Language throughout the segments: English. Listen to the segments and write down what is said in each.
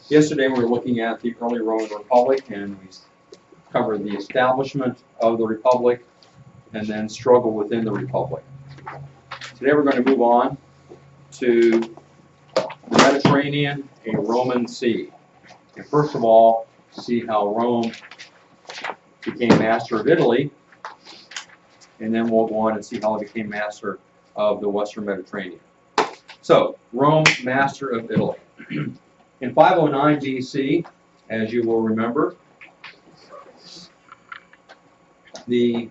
Yesterday we were looking at the early Roman Republic, and we covered the establishment of the Republic and then struggle within the Republic. Today we're going to move on to the Mediterranean, a Roman sea. And first of all, see how Rome became master of Italy, and then we'll go on and see how it became master of the Western Mediterranean. So, Rome, master of Italy. In 509 BC, as you will remember, the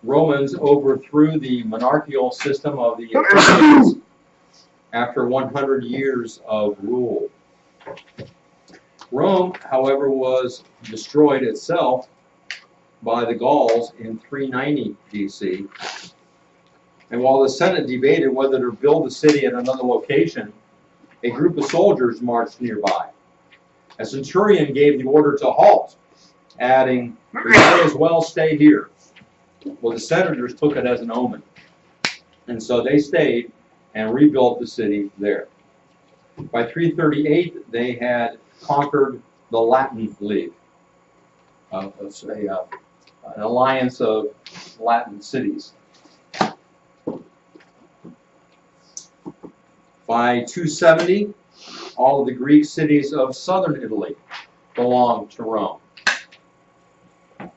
Romans overthrew the monarchical system of the Athenians after 100 years of rule. Rome, however, was destroyed itself by the Gauls in 390 BC. And while the Senate debated whether to build the city at another location, a group of soldiers marched nearby. A centurion gave the order to halt, adding, "We may as well stay here." Well, the senators took it as an omen, and so they stayed and rebuilt the city there. By 338, they had conquered the Latin League, an alliance of Latin cities. By 270, all of the Greek cities of southern Italy belonged to Rome.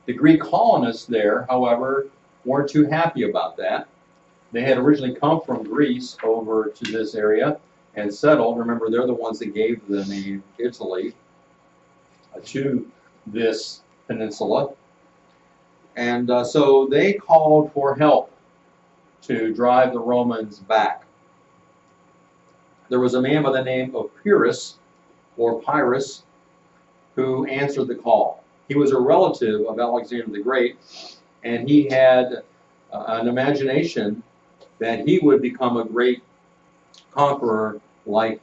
The Greek colonists there, however, weren't too happy about that. They had originally come from Greece over to this area and settled. Remember, they're the ones that gave the name Italy to this peninsula. And so they called for help to drive the Romans back. There was a man by the name of Pyrrhus, or Pyrrhus, who answered the call. He was a relative of Alexander the Great, and he had an imagination that he would become a great conqueror like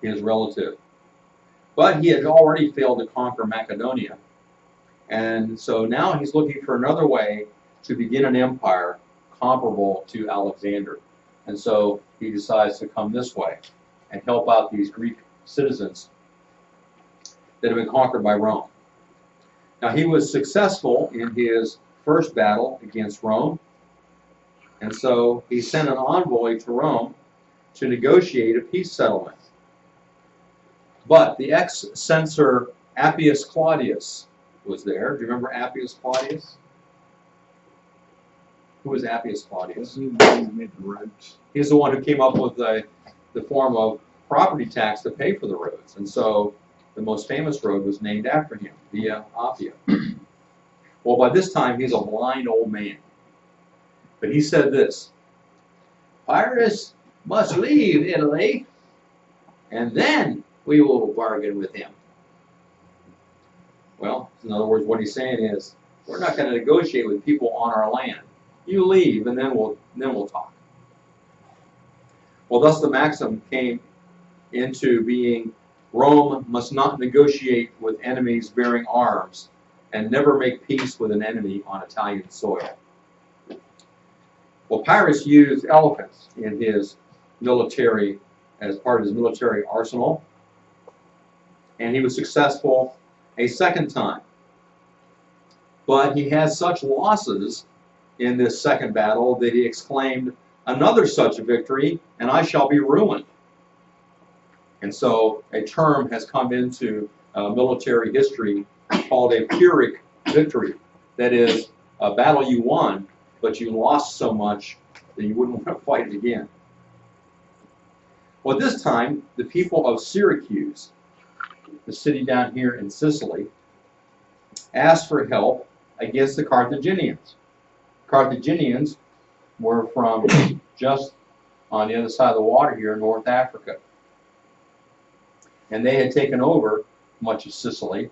his relative. But he had already failed to conquer Macedonia, and so now he's looking for another way to begin an empire comparable to Alexander. And so he decides to come this way and help out these Greek citizens that have been conquered by Rome. Now, he was successful in his first battle against Rome, and so he sent an envoy to Rome to negotiate a peace settlement. But the ex-censor Appius Claudius was there. Do you remember Appius Claudius? Who was Appius Claudius? He's the one who came up with the form of property tax to pay for the roads. And so the most famous road was named after him, Via Appia. Well, by this time, he's a blind old man. But he said this: "Pyrrhus must leave Italy, and then we will bargain with him." Well, in other words, what he's saying is, we're not going to negotiate with people on our land. You leave, and then we'll talk. Well, thus the maxim came into being: Rome must not negotiate with enemies bearing arms, and never make peace with an enemy on Italian soil. Well, Pyrrhus used elephants in his military, as part of his military arsenal, and he was successful a second time. But he had such losses in this second battle that he exclaimed, "Another such victory, and I shall be ruined." And so a term has come into military history called a Pyrrhic victory. That is, a battle you won, but you lost so much that you wouldn't want to fight it again. Well, this time, the people of Syracuse, the city down here in Sicily, asked for help against the Carthaginians. Carthaginians were from just on the other side of the water here in North Africa. And they had taken over much of Sicily,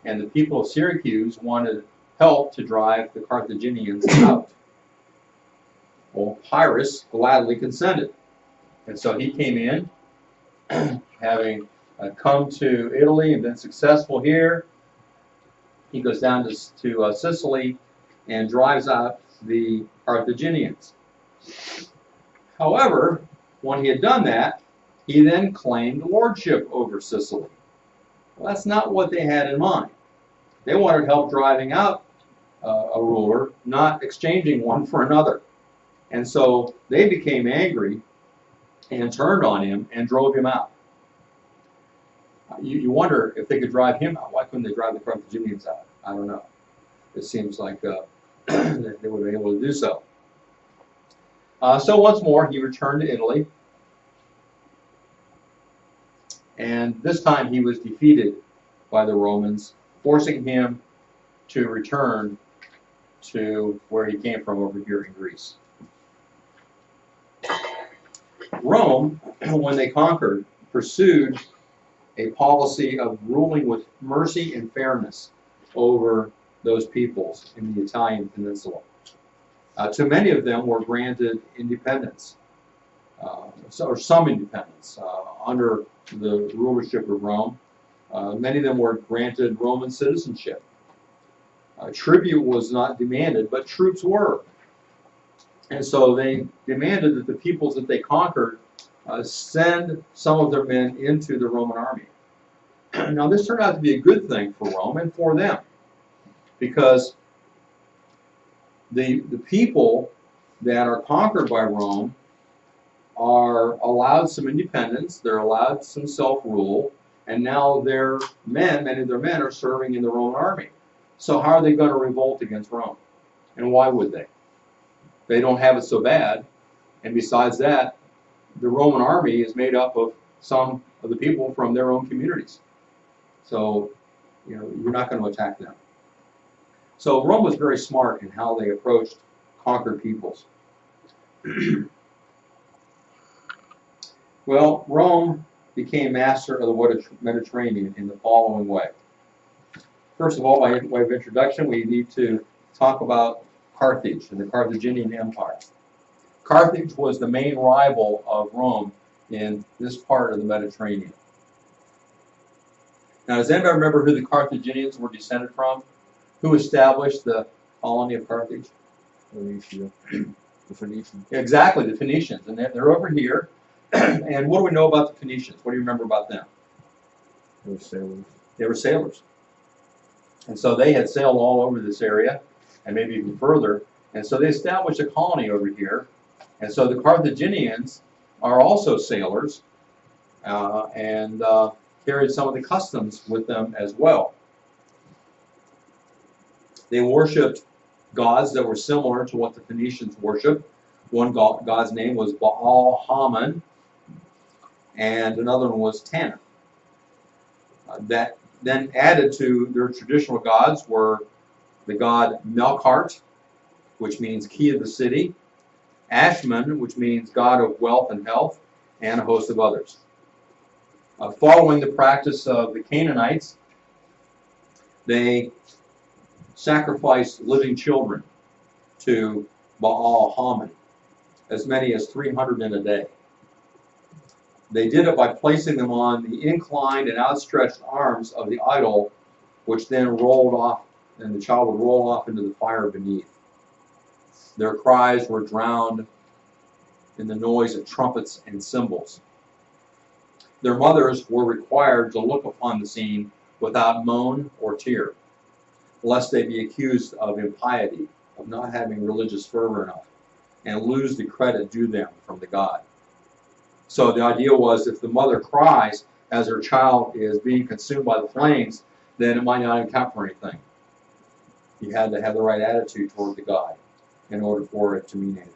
and the people of Syracuse wanted help to drive the Carthaginians out. Well, Pyrrhus gladly consented. And so he came in, having come to Italy and been successful here. He goes down to Sicily and drives out the Carthaginians. However, when he had done that, He then claimed lordship over Sicily. Well, that's not what they had in mind. They wanted help driving out a ruler, not exchanging one for another. And so they became angry and turned on him and drove him out. You wonder if they could drive him out. Why couldn't they drive the Carthaginians out? I don't know. It seems like they would be able to do so. So once more, he returned to Italy. And this time he was defeated by the Romans, forcing him to return to where he came from over here in Greece. Rome, when they conquered, pursued a policy of ruling with mercy and fairness over those peoples in the Italian peninsula. To many of them were granted independence, or some independence under the rulership of Rome. Many of them were granted Roman citizenship. Tribute was not demanded, but troops were. And so they demanded that the peoples that they conquered send some of their men into the Roman army. Now this turned out to be a good thing for Rome and for them, because the people that are conquered by Rome are allowed some independence, they're allowed some self-rule, and now their men, many of their men, are serving in the Roman army. So how are they going to revolt against Rome? And why would they? They don't have it so bad. And besides that, the Roman army is made up of some of the people from their own communities. So, you know, you're not going to attack them. So Rome was very smart in how they approached conquered peoples. Well, Rome became master of the Mediterranean in the following way. First of all, by way of introduction, we need to talk about Carthage and the Carthaginian Empire. Carthage was the main rival of Rome in this part of the Mediterranean. Now, does anybody remember who the Carthaginians were descended from? Who established the colony of Carthage? Phoenicia. The Phoenicians. Exactly, the Phoenicians. And they're over here. And what do we know about the Phoenicians? What do you remember about them? They were sailors. They were sailors. And so they had sailed all over this area, and maybe even further. And so they established a colony over here. And so the Carthaginians are also sailors, and carried some of the customs with them as well. They worshipped gods that were similar to what the Phoenicians worshipped. One god's name was Baal-Haman, and another one was Tanith. That then added to their traditional gods were the god Melkart, which means key of the city, Ashman, which means god of wealth and health, and a host of others. Following the practice of the Canaanites, they sacrificed living children to Baal-Haman, as many as 300 in a day. They did it by placing them on the inclined and outstretched arms of the idol, which then rolled off, and the child would roll off into the fire beneath. Their cries were drowned in the noise of trumpets and cymbals. Their mothers were required to look upon the scene without moan or tear, lest they be accused of impiety, of not having religious fervor enough, and lose the credit due them from the god. So the idea was, if the mother cries as her child is being consumed by the flames, then it might not even count for anything. You had to have the right attitude toward the god in order for it to mean anything.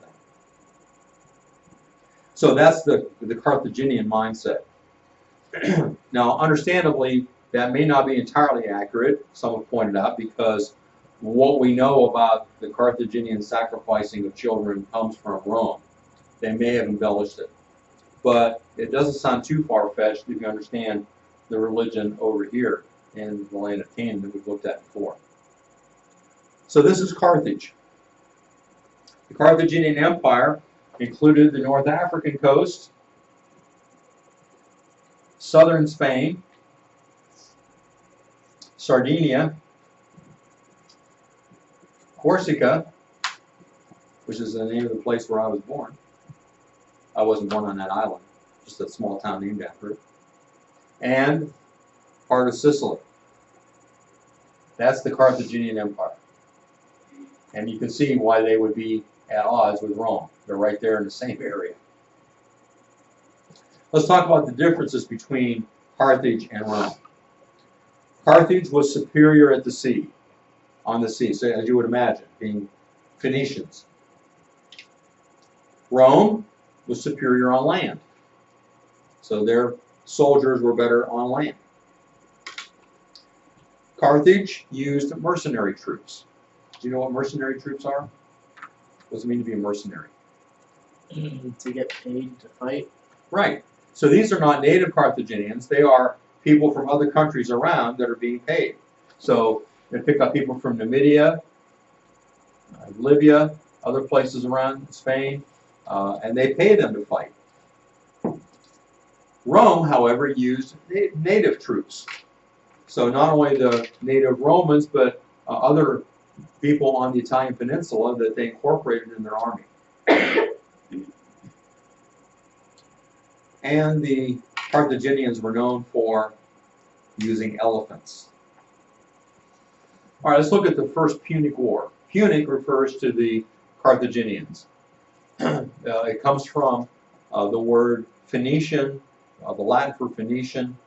So that's the Carthaginian mindset. Now, understandably, that may not be entirely accurate, some have pointed out, because what we know about the Carthaginian sacrificing of children comes from Rome. They may have embellished it. But it doesn't sound too far-fetched if you understand the religion over here in the land of Canaan that we've looked at before. So this is Carthage. The Carthaginian Empire included the North African coast, southern Spain, Sardinia, Corsica, which is the name of the place where I was born. I wasn't born on that island, just a small town named after it, and part of Sicily. That's the Carthaginian Empire. And you can see why they would be at odds with Rome. They're right there in the same area. Let's talk about the differences between Carthage and Rome. Carthage was superior at the sea, on the sea, so as you would imagine, being Phoenicians. Rome was superior on land, so their soldiers were better on land. Carthage used mercenary troops. Do you know what mercenary troops are? What does it mean to be a mercenary? To get paid to fight. Right. So these are not native Carthaginians. They are people from other countries around that are being paid. So they pick up people from Numidia, Libya, other places around Spain, and they pay them to fight. Rome, however, used native troops. So not only the native Romans, but other people on the Italian peninsula that they incorporated in their army. And the Carthaginians were known for using elephants. All right, let's look at the First Punic War. Punic refers to the Carthaginians. It comes from the word Phoenician. The Latin for Phoenician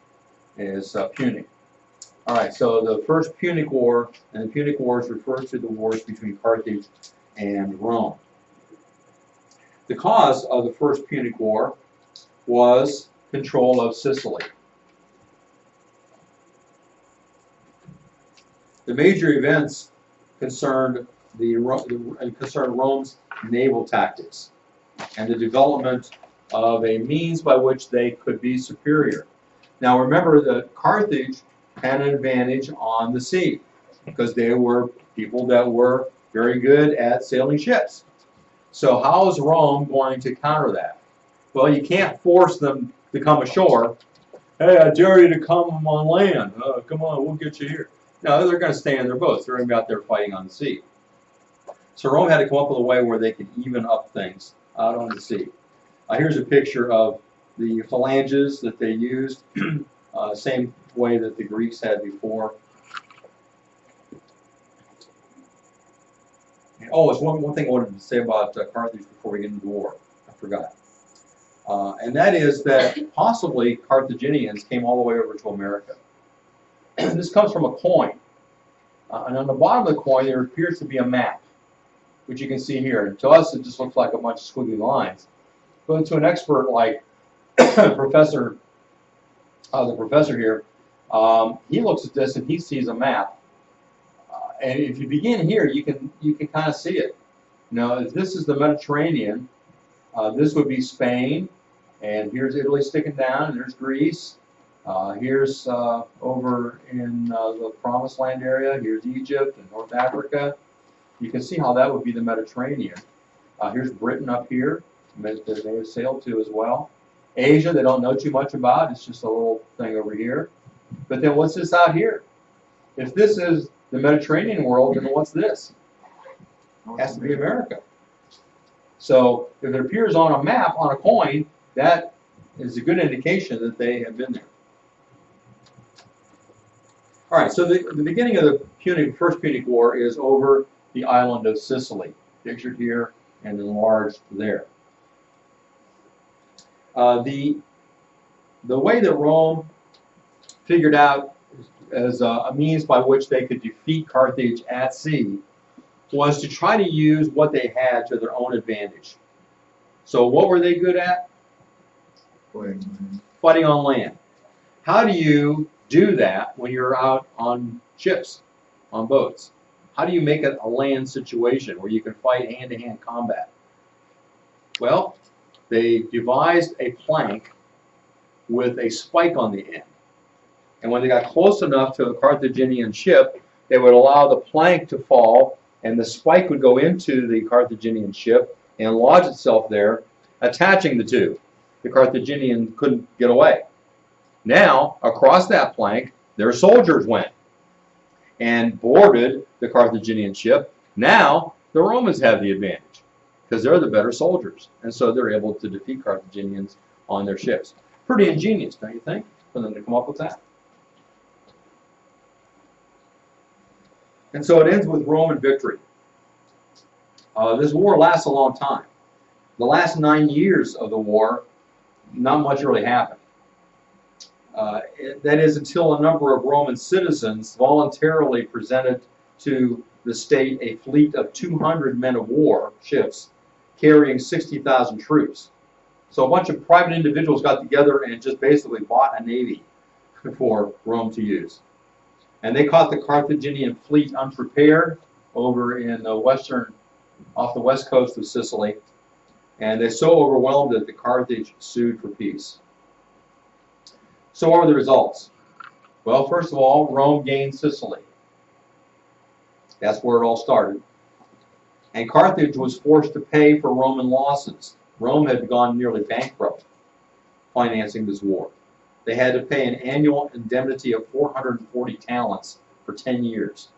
is Punic. All right, so the First Punic War, and the Punic Wars refer to the wars between Carthage and Rome. The cause of the First Punic War was control of Sicily. The major events concerned Rome's naval tactics and the development of a means by which they could be superior. Now remember that Carthage had an advantage on the sea because they were people that were very good at sailing ships. So how is Rome going to counter that? Well, you can't force them to come ashore. Hey, I dare you to come on land. Come on, we'll get you here. No, they're going to stay in their boats. They're going to be out there fighting on the sea. So Rome had to come up with a way where they could even up things out on the sea. Here's a picture of the phalanges that they used, same way that the Greeks had before. Oh, there's one thing I wanted to say about Carthage before we get into the war. I forgot. And that is that possibly Carthaginians came all the way over to America. This comes from a coin. And on the bottom of the coin, there appears to be a map, which you can see here. And to us, it just looks like a bunch of squiggly lines. But to an expert like the professor here, he looks at this and he sees a map. And if you begin here, you can kind of see it. You know, if this is the Mediterranean, this would be Spain, and here's Italy sticking down, and there's Greece. Here's over in the Promised Land area. Here's Egypt and North Africa. You can see how that would be the Mediterranean. Here's Britain up here that they have sailed to as well. Asia, they don't know too much about. It's just a little thing over here. But then what's this out here? If this is the Mediterranean world, then what's this? It has to be America. So if it appears on a map, on a coin, that is a good indication that they have been there. All right, so the beginning of the First Punic War is over the island of Sicily, pictured here and enlarged there. The way that Rome figured out as a means by which they could defeat Carthage at sea was to try to use what they had to their own advantage. So what were they good at? Fighting on land. How do you do that when you're out on ships, on boats? How do you make it a land situation where you can fight hand-to-hand combat? Well, they devised a plank with a spike on the end. And when they got close enough to a Carthaginian ship, they would allow the plank to fall, and the spike would go into the Carthaginian ship and lodge itself there, attaching the two. The Carthaginian couldn't get away. Now, across that plank, their soldiers went and boarded the Carthaginian ship. Now, the Romans have the advantage because they're the better soldiers. And so they're able to defeat Carthaginians on their ships. Pretty ingenious, don't you think, for them to come up with that? And so it ends with Roman victory. This war lasts a long time. The last 9 years of the war, not much really happened. That is until a number of Roman citizens voluntarily presented to the state a fleet of 200 men of war ships carrying 60,000 troops. So a bunch of private individuals got together and just basically bought a navy for Rome to use. And they caught the Carthaginian fleet unprepared over in the off the west coast of Sicily. And they so overwhelmed that the Carthage sued for peace. So what were the results? Well, first of all, Rome gained Sicily. That's where it all started. And Carthage was forced to pay for Roman losses. Rome had gone nearly bankrupt financing this war. They had to pay an annual indemnity of 440 talents for 10 years.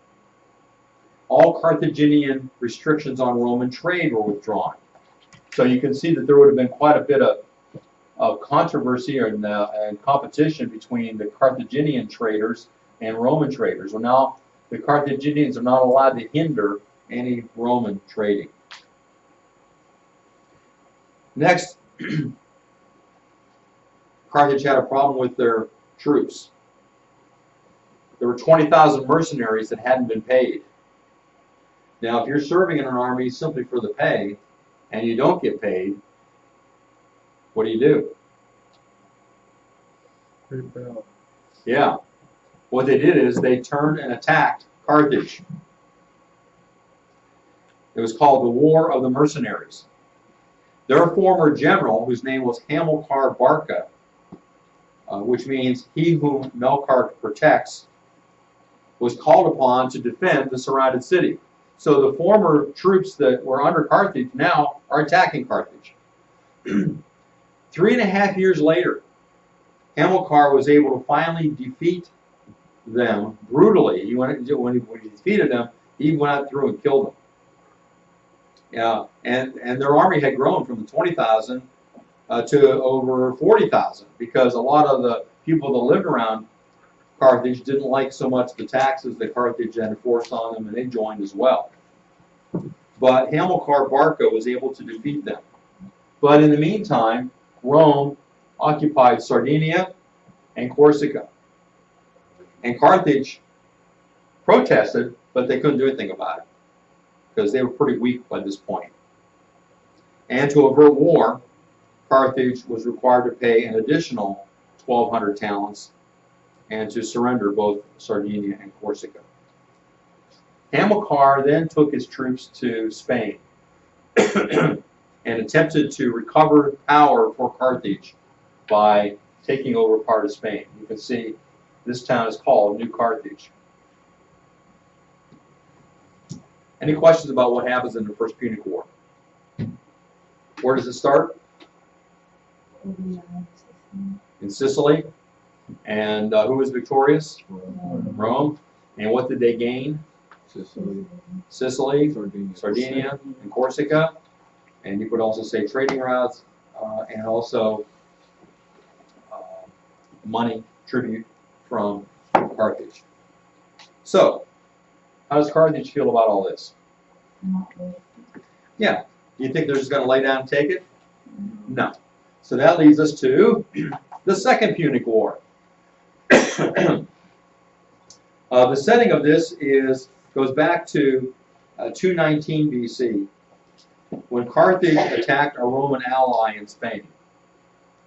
All Carthaginian restrictions on Roman trade were withdrawn. So you can see that there would have been quite a bit of controversy and competition between the Carthaginian traders and Roman traders. Well, now the Carthaginians are not allowed to hinder any Roman trading. Next, Carthage had a problem with their troops. There were 20,000 mercenaries that hadn't been paid. Now, if you're serving in an army simply for the pay, and you don't get paid, what do? Rebel. Yeah. What they did is they turned and attacked Carthage. It was called the War of the Mercenaries. Their former general, whose name was Hamilcar Barca, which means he whom Melkart protects, was called upon to defend the surrounded city. So the former troops that were under Carthage now are attacking Carthage. 3.5 years later, Hamilcar was able to finally defeat them brutally. When he defeated them, he went out through and killed them. Yeah, and their army had grown from the 20,000 to over 40,000 because a lot of the people that lived around Carthage didn't like so much the taxes that Carthage had enforced on them, and they joined as well. But Hamilcar Barca was able to defeat them. But in the meantime, Rome occupied Sardinia and Corsica. And Carthage protested, but they couldn't do anything about it because they were pretty weak by this point. And to avert war, Carthage was required to pay an additional 1,200 talents and to surrender both Sardinia and Corsica. Hamilcar then took his troops to Spain and attempted to recover power for Carthage by taking over part of Spain. You can see this town is called New Carthage. Any questions about what happens in the First Punic War? Where does it start? In Sicily. And who was victorious? Rome. And what did they gain? Sicily, Sardinia, and Corsica. And you could also say trading routes and also money, tribute from Carthage. So, how does Carthage feel about all this? Yeah. Do you think they're just going to lay down and take it? No. So that leads us to the Second Punic War. The setting of this goes back to 219 BC, when Carthage attacked a Roman ally in Spain.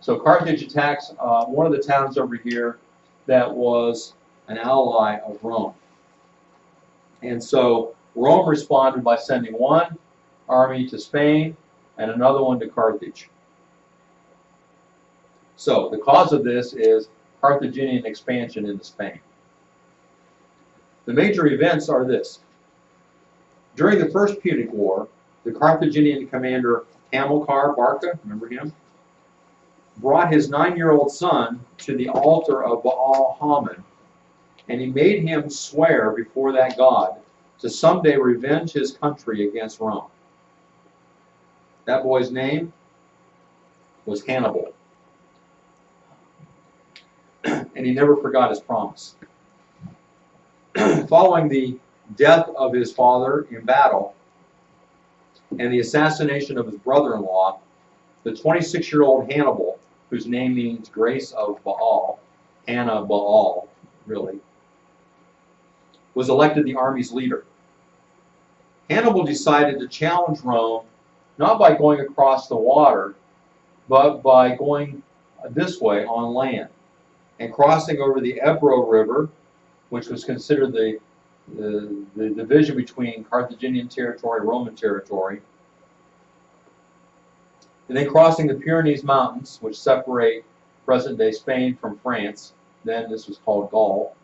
So Carthage attacks one of the towns over here that was an ally of Rome. And so Rome responded by sending one army to Spain and another one to Carthage. So the cause of this is Carthaginian expansion into Spain. The major events are this. During the First Punic War, the Carthaginian commander Hamilcar Barca, remember him, brought his 9-year-old son to the altar of Baal Haman, and he made him swear before that god to someday revenge his country against Rome. That boy's name was Hannibal. and he never forgot his promise. Following the death of his father in battle and the assassination of his brother-in-law, the 26-year-old Hannibal, whose name means grace of Baal, Hannah Baal, really, was elected the army's leader. Hannibal decided to challenge Rome not by going across the water, but by going this way on land and crossing over the Ebro River, which was considered the division between Carthaginian territory and Roman territory, and then crossing the Pyrenees Mountains, which separate present-day Spain from France. Then this was called Gaul.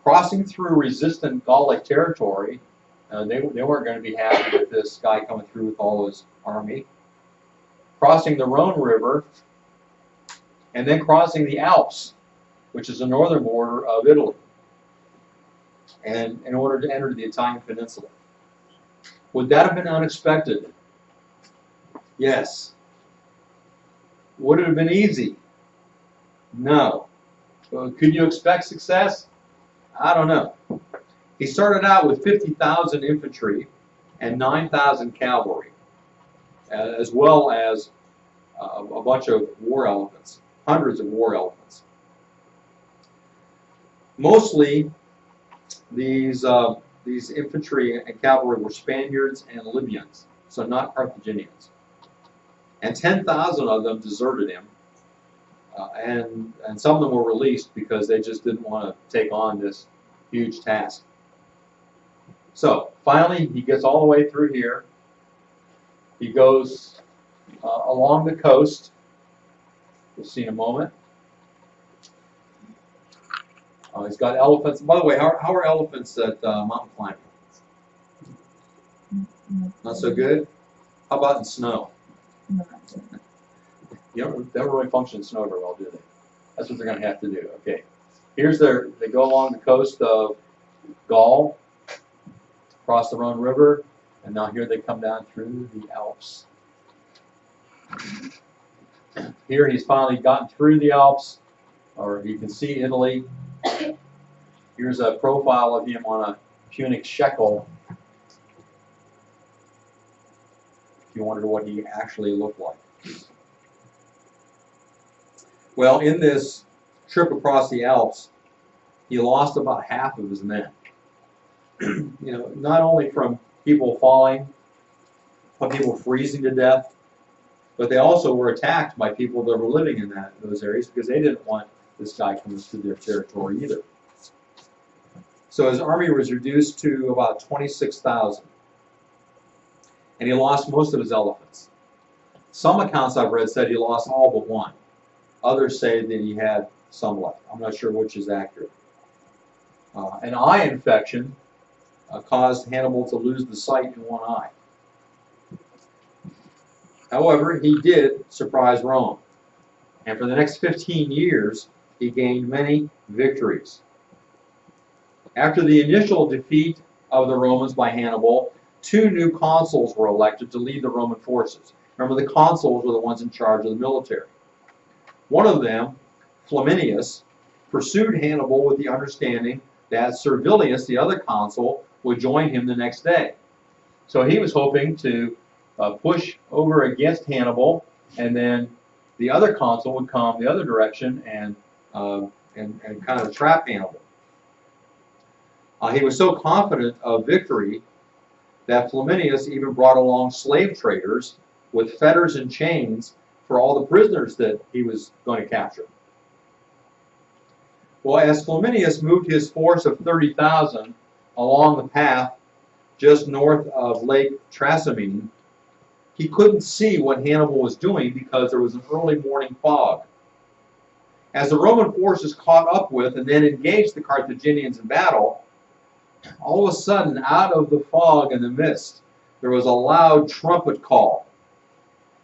Crossing through resistant Gallic territory, they weren't going to be happy with this guy coming through with all his army. Crossing the Rhone River, and then crossing the Alps, which is the northern border of Italy, and in order to enter the Italian peninsula. Would that have been unexpected? Yes. Would it have been easy? No. Could you expect success? I don't know. He started out with 50,000 infantry and 9,000 cavalry, as well as a bunch of war elephants, hundreds of war elephants. Mostly, these infantry and cavalry were Spaniards and Libyans, so not Carthaginians. And 10,000 of them deserted him, and some of them were released because they just didn't want to take on this huge task. So finally, he gets all the way through here. He goes along the coast. We'll see in a moment. He's got elephants. By the way, how are elephants at mountain climbing? Not so good? How about in snow? They don't really function in snow very well, do they? That's what they're going to have to do. Okay. They go along the coast of Gaul, cross the Rhone River, and now here they come down through the Alps. Here he's finally gotten through the Alps, or you can see Italy. Here's a profile of him on a Punic shekel, if you wondered what he actually looked like. Well, in this trip across the Alps, he lost about half of his men. Not only from people falling, from people freezing to death, but they also were attacked by people that were living in those areas because they didn't want this guy coming through their territory either. So his army was reduced to about 26,000, and he lost most of his elephants. Some accounts I've read said he lost all but one. Others say that he had some left. I'm not sure which is accurate. An eye infection caused Hannibal to lose the sight in one eye. However, he did surprise Rome, and for the next 15 years, he gained many victories. After the initial defeat of the Romans by Hannibal, 2 new consuls were elected to lead the Roman forces. Remember, the consuls were the ones in charge of the military. One of them, Flaminius, pursued Hannibal with the understanding that Servilius, the other consul, would join him the next day. So he was hoping to push over against Hannibal, and then the other consul would come the other direction and kind of trap Hannibal. He was so confident of victory that Flaminius even brought along slave traders with fetters and chains for all the prisoners that he was going to capture. Well, as Flaminius moved his force of 30,000 along the path just north of Lake Trasimene, he couldn't see what Hannibal was doing because there was an early morning fog. As the Roman forces caught up with and then engaged the Carthaginians in battle, all of a sudden, out of the fog and the mist, there was a loud trumpet call.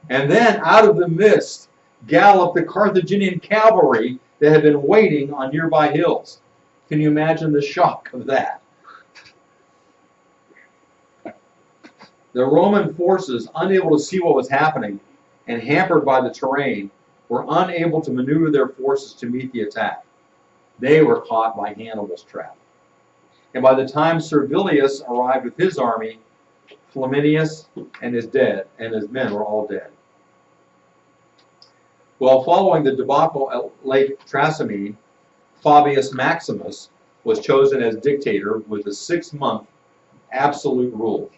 And then, out of the mist, galloped the Carthaginian cavalry that had been waiting on nearby hills. Can you imagine the shock of that? The Roman forces, unable to see what was happening and hampered by the terrain, were unable to maneuver their forces to meet the attack. They were caught by Hannibal's trap. And by the time Servilius arrived with his army, Flaminius and his men were all dead. Well, following the debacle at Lake Trasimene, Fabius Maximus was chosen as dictator with a 6-month absolute rule.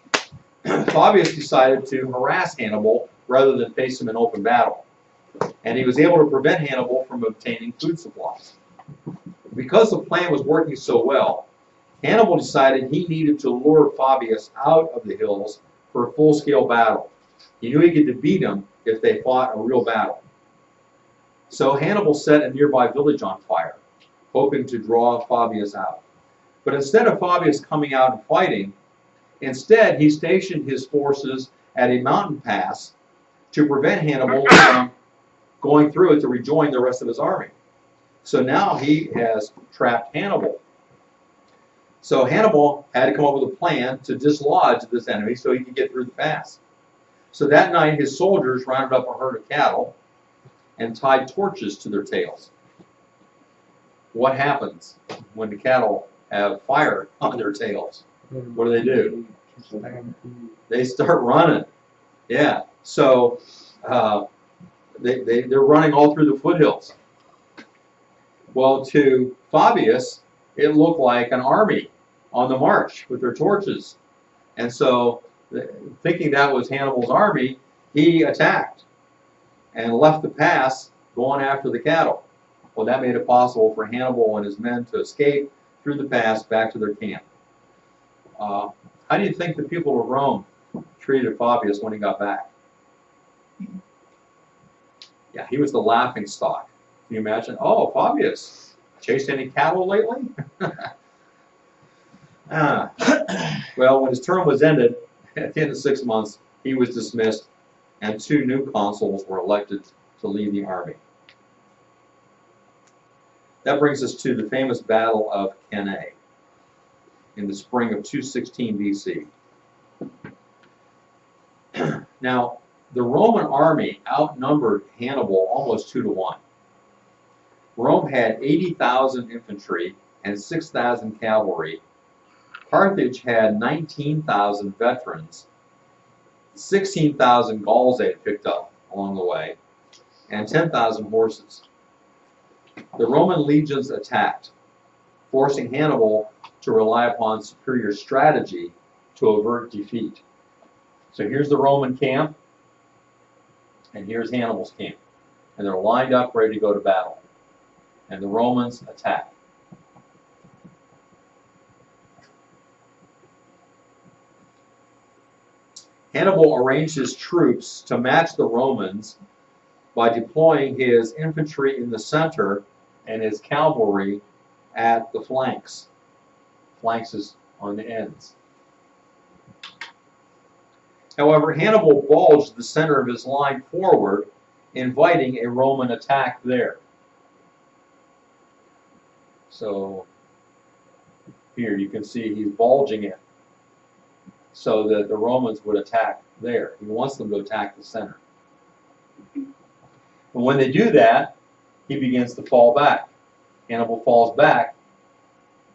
Fabius decided to harass Hannibal rather than face him in open battle, and he was able to prevent Hannibal from obtaining food supplies. Because the plan was working so well, Hannibal decided he needed to lure Fabius out of the hills for a full-scale battle. He knew he could defeat him if they fought a real battle. So Hannibal set a nearby village on fire, hoping to draw Fabius out. But instead of Fabius coming out and fighting, instead he stationed his forces at a mountain pass to prevent Hannibal from going through it to rejoin the rest of his army. So now he has trapped Hannibal. So Hannibal had to come up with a plan to dislodge this enemy so he could get through the pass. So that night his soldiers rounded up a herd of cattle and tied torches to their tails. What happens when the cattle have fire on their tails? What do? They start running. Yeah. So they're running all through the foothills. Well, to Fabius, it looked like an army on the march with their torches. And so, thinking that was Hannibal's army, he attacked and left the pass going after the cattle. Well, that made it possible for Hannibal and his men to escape through the pass back to their camp. How do you think the people of Rome treated Fabius when he got back? Yeah, he was the laughing stock. Can you imagine? Oh, Fabius, chased any cattle lately? Well, when his term was ended, at the end of 6 months, he was dismissed, and 2 new consuls were elected to lead the army. That brings us to the famous Battle of Cannae in the spring of 216 BC. Now, the Roman army outnumbered Hannibal almost 2 to 1. Rome had 80,000 infantry and 6,000 cavalry. Carthage had 19,000 veterans, 16,000 Gauls they had picked up along the way, and 10,000 horses. The Roman legions attacked, forcing Hannibal to rely upon superior strategy to avert defeat. So here's the Roman camp, and here's Hannibal's camp. And they're lined up, ready to go to battle. And the Romans attack. Hannibal arranged his troops to match the Romans by deploying his infantry in the center and his cavalry at the flanks. Flanks is on the ends. However, Hannibal bulged the center of his line forward, inviting a Roman attack there. So here you can see he's bulging it so that the Romans would attack there. He wants them to attack the center. And when they do that, he begins to fall back. Hannibal falls back,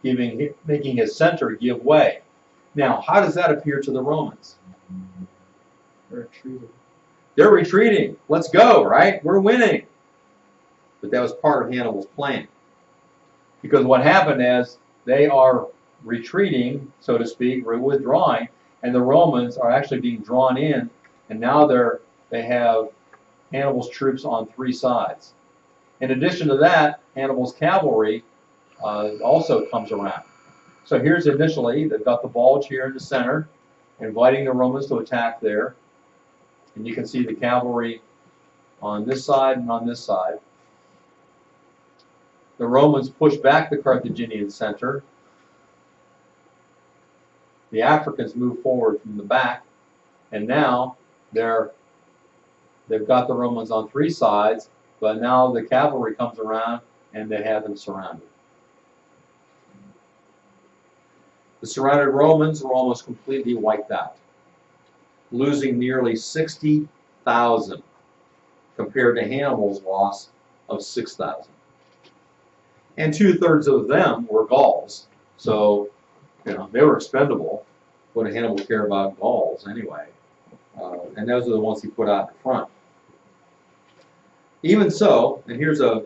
making his center give way. Now, how does that appear to the Romans? They're retreating. Let's go, right? We're winning. But that was part of Hannibal's plan. Because what happened is they are retreating, so to speak, or withdrawing, and the Romans are actually being drawn in, and now they have Hannibal's troops on 3 sides. In addition to that, Hannibal's cavalry also comes around. So here's initially, they've got the bulge here in the center, inviting the Romans to attack there. And you can see the cavalry on this side and on this side. The Romans push back the Carthaginian center. The Africans move forward from the back, and now they've got the Romans on 3 sides, but now the cavalry comes around and they have them surrounded. The surrounded Romans were almost completely wiped out, losing nearly 60,000 compared to Hannibal's loss of 6,000. And 2/3 of them were Gauls, so they were expendable. What did Hannibal care about Gauls anyway? And those are the ones he put out in front. Even so, and here's a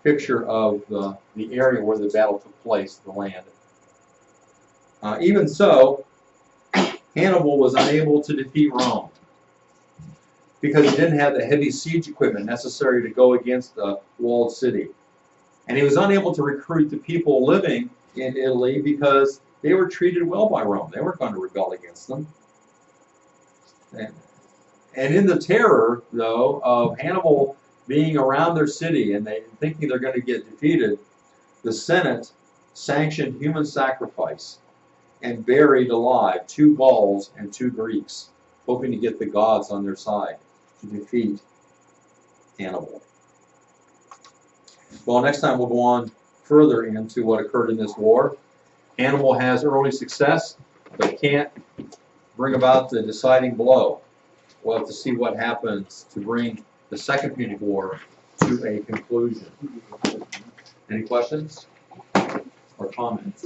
picture of the area where the battle took place, the land. Even so, Hannibal was unable to defeat Rome because he didn't have the heavy siege equipment necessary to go against the walled city. And he was unable to recruit the people living in Italy because they were treated well by Rome. They weren't going to rebel against them. And in the terror, though, of Hannibal being around their city and they thinking they're going to get defeated, the Senate sanctioned human sacrifice and buried alive 2 Gauls and 2 Greeks, hoping to get the gods on their side to defeat Hannibal. Well, next time we'll go on further into what occurred in this war. Hannibal has early success, but can't bring about the deciding blow. We'll have to see what happens to bring the Second Punic War to a conclusion. Any questions or comments?